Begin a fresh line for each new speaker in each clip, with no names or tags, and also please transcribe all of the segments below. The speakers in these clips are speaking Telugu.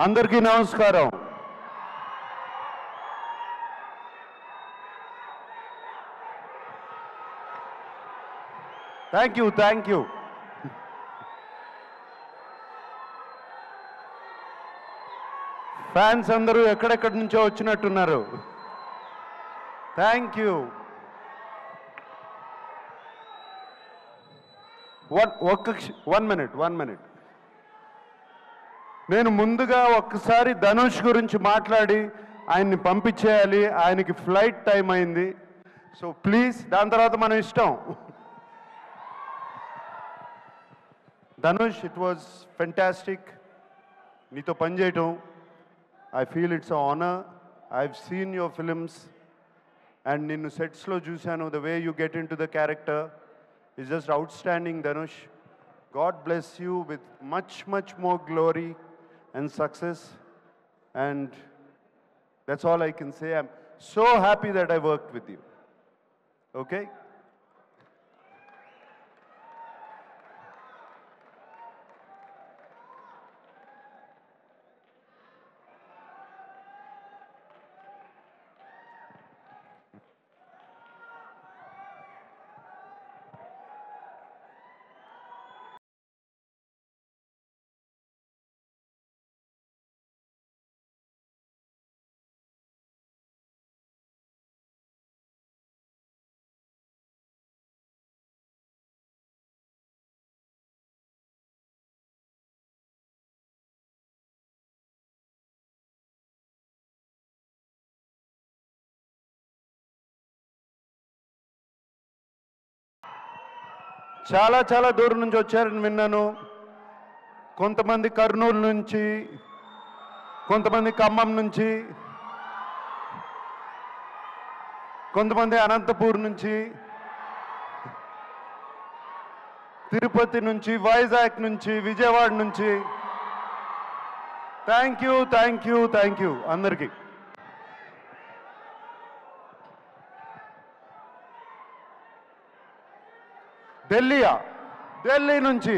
అందరికీ నమస్కారం. Thank you. ఫ్యాన్స్ అందరూ ఎక్కడెక్కడి నుంచో వచ్చినట్టున్నారు. Thank you. One minute. నేను ముందుగా ఒక్కసారి ధనుష్ గురించి మాట్లాడి ఆయన్ని పంపించేయాలి. ఆయనకి ఫ్లైట్ టైం అయింది. సో ప్లీజ్, దాని తర్వాత మనం ఇష్టం. ధనుష్, ఇట్ వాజ్ ఫెంటాస్టిక్ నీతో పనిచేయటం. I feel it's an honor. I've seen your films and ninnu sets lo chusanu. The way you get into the character is just outstanding, Dhanush. God bless you with much more glory and success, and that's all I can say. I'm so happy that I worked with you. Okay? చాలా దూరం నుంచి వచ్చారని విన్నాను. కొంతమంది కర్నూలు నుంచి, కొంతమంది ఖమ్మం నుంచి, కొంతమంది అనంతపూర్ నుంచి, తిరుపతి నుంచి, వైజాగ్ నుంచి, విజయవాడ నుంచి. థ్యాంక్ యూ అందరికీ. ఢిల్లీ నుంచి.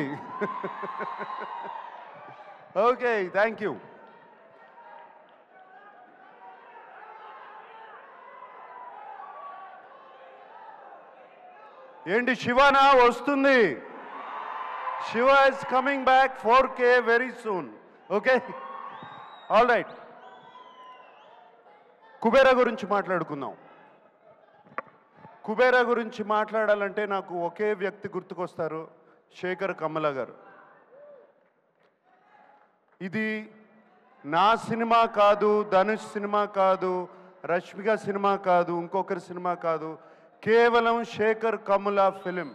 Okay, thank you. ఏంటి శివనా వస్తుంది? Shiva is coming back 4K very soon. Okay, all right. Kubera గురించి మాట్లాడుకుందాం. కుబేరా గురించి మాట్లాడాలంటే నాకు ఒకే వ్యక్తి గుర్తుకొస్తారు, శేఖర్ కమ్ముల గారు. ఇది నా సినిమా కాదు, ధనుష్ సినిమా కాదు, రష్మిక సినిమా కాదు, ఇంకొకరి సినిమా కాదు, కేవలం శేఖర్ కమ్ముల ఫిలిం.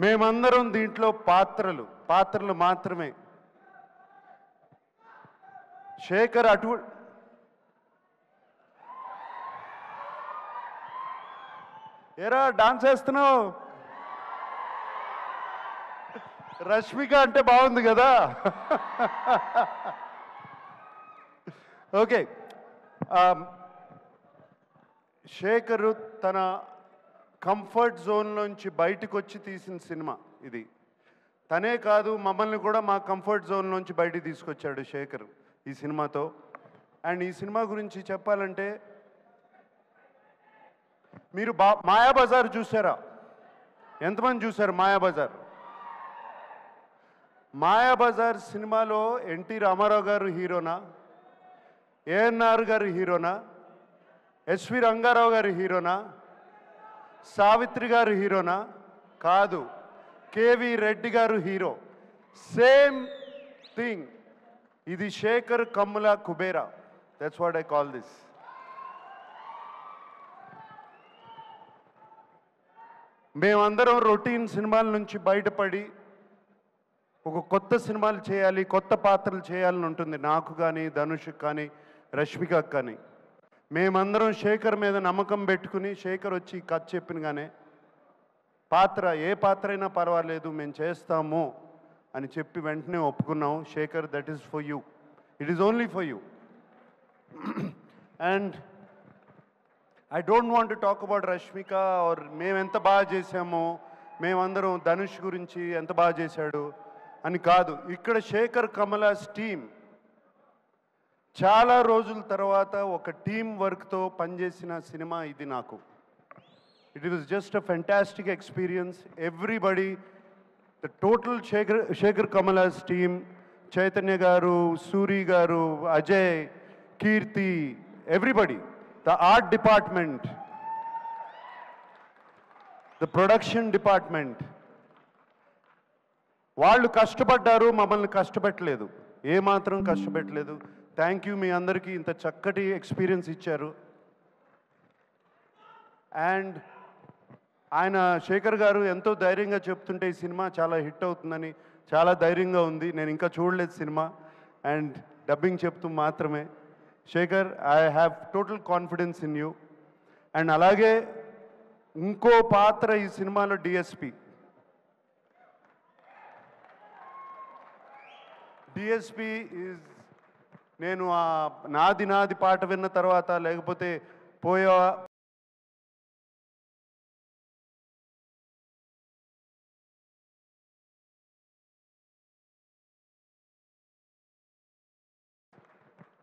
మేమందరం దీంట్లో పాత్రలు మాత్రమే. శేఖర్ ఏరా డాన్స్ వేస్తున్నావు? రష్మిక అంటే బాగుంది కదా. ఓకే, శేఖరు తన కంఫర్ట్ జోన్లోంచి బయటకు వచ్చి తీసిన సినిమా ఇది. తనే కాదు, మమ్మల్ని కూడా మా కంఫర్ట్ జోన్లోంచి బయటికి తీసుకొచ్చాడు శేఖర్ ఈ సినిమాతో. అండ్ ఈ సినిమా గురించి చెప్పాలంటే, మీరు మాయాబజార్ చూసారా? ఎంతమంది చూశారు మాయాబజార్? మాయాబజార్ సినిమాలో ఎన్టీ రామారావు గారు హీరోనా, ఏఎన్ఆర్ గారు హీరోనా, ఎస్వి రంగారావు గారు హీరోనా, సావిత్రి గారు హీరోనా? కాదు, కేవి రెడ్డి గారు హీరో. Same thing. ఇది Shekhar Kammula Kubera. That's what I call this. మేమందరం రొటీన్ సినిమాల నుంచి బయటపడి ఒక కొత్త సినిమాలు చేయాలి, కొత్త పాత్రలు చేయాలని ఉంటుంది నాకు కానీ, ధనుష్కి కానీ, రష్మికకు కానీ. మేమందరం శేఖర్ మీద నమ్మకం పెట్టుకుని, శేఖర్ వచ్చి కథ చెప్పినగానే ఏ పాత్ర అయినా పర్వాలేదు మేము చేస్తాము అని చెప్పి వెంటనే ఒప్పుకున్నాం. Shekhar, that is for you, it is only for you. And I don't want to talk about Rashmika or మేము ఎంత బాగా చేసామో, మేమందరం ధనుష్ గురించి ఎంత బాగా చేశాడు అని కాదు, ఇక్కడ శేఖర్ కమలాస్ టీమ్ చాలా రోజుల తర్వాత ఒక టీం వర్క్తో పనిచేసిన సినిమా ఇది నాకు. It was just a fantastic experience. Everybody, the total Shekhar Kammula's team, Chaitanya గారు, సూరి గారు, Ajay, Keerthi, everybody, the art department, the production department, వాళ్ళు కష్టపడ్డారు, మమ్మల్ని కష్టపెట్టలేదు, ఏమాత్రం కష్టపెట్టలేదు. థ్యాంక్ యూ, మీ అందరికీ ఇంత చక్కటి ఎక్స్పీరియన్స్ ఇచ్చారు. అండ్ ఆయన శేఖర్ గారు ఎంతో ధైర్యంగా చెప్తుంటే ఈ సినిమా చాలా హిట్ అవుతుందని చాలా ధైర్యంగా ఉంది. నేను ఇంకా చూడలేదు సినిమా, అండ్ డబ్బింగ్ చెప్తూ మాత్రమే. Shekhar, I have total confidence in you. And అలాగే ఇంకో పాత్ర ఈ సినిమాలో డిఎస్పి. డిఎస్పి ఈజ్, నేను ఆ నాది నాది పాట విన్న తర్వాత, లేకపోతే పోయా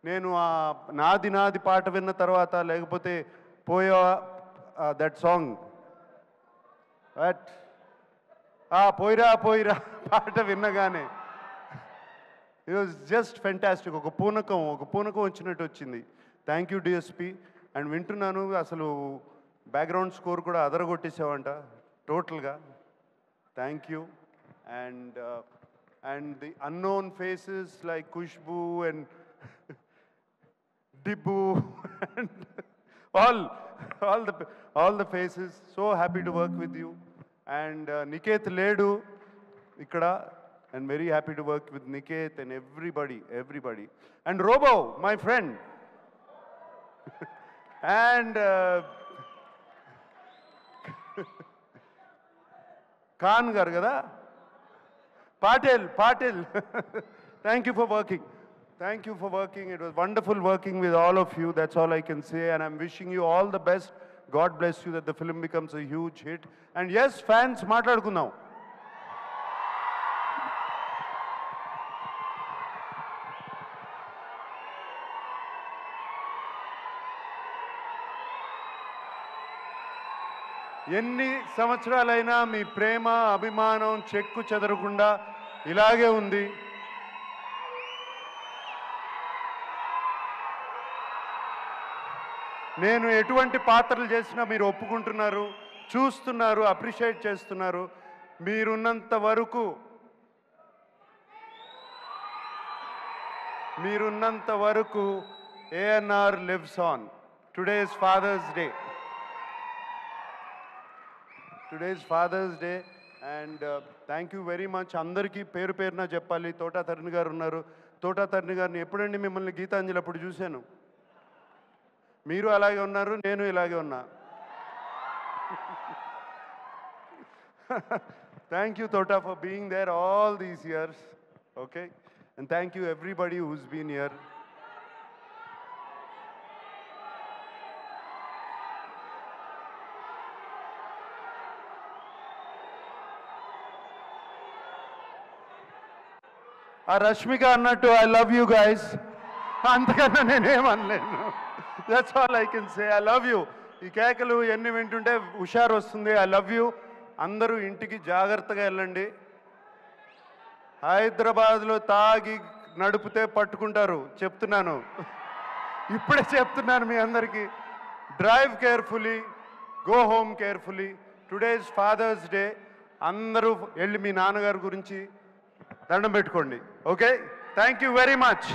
నేను ఆ నాది నాది పాట విన్న తర్వాత, లేకపోతే పోయా దట్ సాంగ్, పోయిరా పోయిరా పాట విన్నగానే ఇట్ వాజ్ జస్ట్ ఫెంటాస్టిక్. ఒక పూనకం వచ్చినట్టు వచ్చింది. Thank you DSP. అండ్ వింటున్నాను, అసలు బ్యాక్గ్రౌండ్ స్కోర్ కూడా అదరగొట్టేసావంట టోటల్గా. Thank you. And the unknown faces like Khushbu and Dibbu and all the faces, so happy to work with you. And Niket Ledu ikkada, and very happy to work with Niket and everybody. And Robo, my friend. And Khan gar kada, Patil. Thank you for working. Thank you for working. It was wonderful working with all of you. That's all I can say. And I'm wishing you all the best. God bless you, that the film becomes a huge hit. And yes, fans, maatladukundaam. ఎన్ని సంవత్సరాలైనా మీ ప్రేమ, అభిమానం చెక్కు చెదరకుండా ఇలాగే ఉంది. నేను ఎటువంటి పాత్రలు చేసినా మీరు ఒప్పుకుంటున్నారు, చూస్తున్నారు, అప్రిషియేట్ చేస్తున్నారు. మీరున్నంత వరకు ANR lives on. Today is Father's Day. And thank you very much. అందరికీ పేరు పేరున చెప్పాలి. తోటా తరుణ్ గారు ఉన్నారు. తోటా తరుణ్ గారిని ఎప్పుడండి మిమ్మల్ని గీతాంజలి అప్పుడు చూశాను. మీరు అలాగే ఉన్నారు, నేను ఇలాగే ఉన్నా. Thank you Thota for being there all these years. Okay, and thank you everybody who's been here. ఆ రష్మిక అన్నట్టు ఐ లవ్ యూ గైస్, అంతకన్నా నేనేమనలేను. That's all I can say. I love you. ఈ కేకలు ఎన్ని వింటుంటే హుషారు వస్తుంది. I love you. అందరూ ఇంటికి జాగ్రత్తగా వెళ్ళండి. హైదరాబాద్లో తాగి నడిపితే పట్టుకుంటారు, చెప్తున్నాను, ఇప్పుడే చెప్తున్నాను మీ అందరికీ. Drive carefully, go home carefully. Today is Father's Day. అందరూ వెళ్ళి మీ నాన్నగారి గురించి దండం పెట్టుకోండి. Okay, thank you very much.